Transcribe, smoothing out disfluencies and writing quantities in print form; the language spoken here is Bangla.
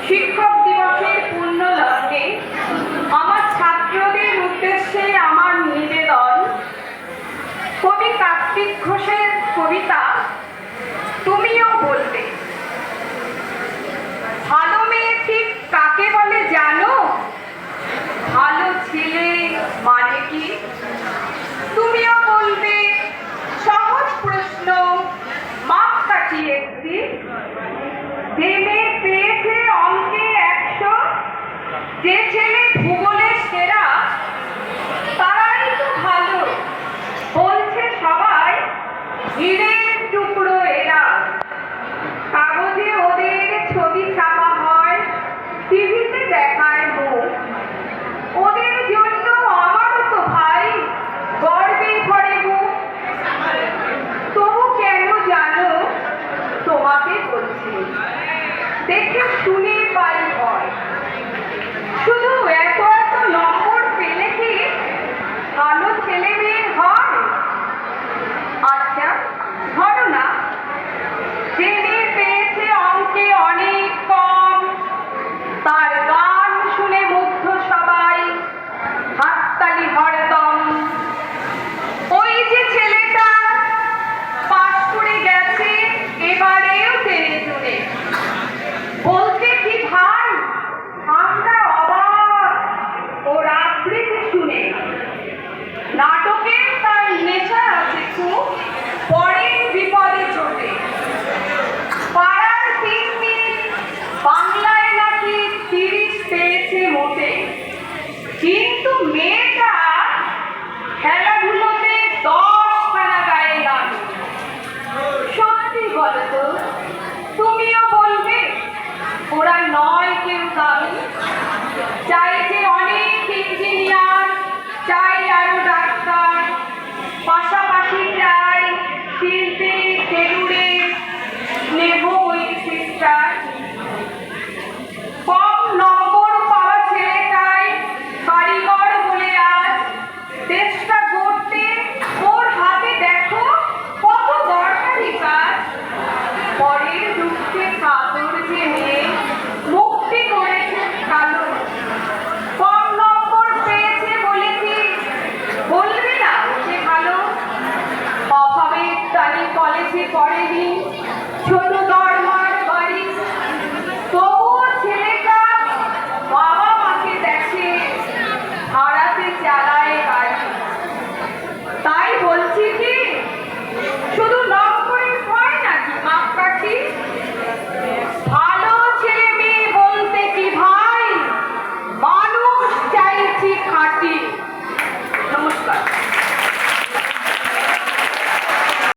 শিক্ষক দিবসের পূর্ণ লগ্নে আমার ছাত্রদের উদ্দেশ্যে আমার নিবেদন কবি কার্তিক ঘোষের কবিতা তুমিও বলবে। ভালো মেয়ে ঠিক কাকে বলে জানো? ভালো ছেলে মানে কি? তুমিও বলবে। সহজ প্রশ্ন, মাপকাঠি একটি। যে মেয়ে পেয়েছে অঙ্কে 100, যে ছেলে ভূগোলে সেরা, তারাই তো ভালো বলছে সবাই। হীরের টুকরো এরা। কাগজে ওদের ছবি ছাপা হয়, টিভিতে দেখায় মুখ। ওদের জন্য আমারও তো ভাই গর্বে ভরে মুখ। তবু কেন জানো তোমাকে বলছি, দেখে শুনে পাই ভয়। শুধু এত এত নম্বর পেলে কি ভালো ছেলে মেয়ে হয়? আচ্ছা ধরো না, যে মেয়ে পেয়েছে অঙ্কে অনেক কম, তার গান শুনে মুগ্ধ সবাই, হাততালি হরদম। ওই যে ছেলেটা পাশ করে গেছে এবারেও টেনে টুনে, বলতে কি ভাই আমরা অবাক ওর আবৃত্তি শুনে। নাটকে তার নেশা আছে খুব, পরের বিপদে চোটে। পাড়ার তিন্নি বাংলায় নাকি 30 পেয়েছে মোটে, কিন্তু মেয়েটা খেলাধুলোতে 10খানা গায়ে গান। সত্যি বলো তো, তুমিও বলবে ওরা নয় কেউ দামি? চাইছে অনেক ইঞ্জিনিয়ার, চাই আরো ডাক্তার, পাশাপাশি চাই শিল্পী, তেরুরে, স্নেহ ওই সিস্টার। কম নম্বর পাওয়া ছেলেটাই কারিগর বলে আজ দেশটা গড়তে ওর হাতে দেখো কত দরকারি কাজ। পরের দুঃখে কাতর যে মেয়ে মুক্তি করেছে কালো। কম নম্বর পেয়েছে বলে কি বলবি না সে ভালো? অভাবের টানে কলেজে পড়েনি, ছোট দরমার বাড়ি, তবুও ছেলেটা বাবা মাকে দেখে, হারাতে চালায় গাড়ি। তাই বলছি কি শুধু নম্বরে হয় নাকি মাপকাঠি? ভালো ছেলে মেয়ে বলতে কি ভাই, মানুষ চাইছি খাঁটি।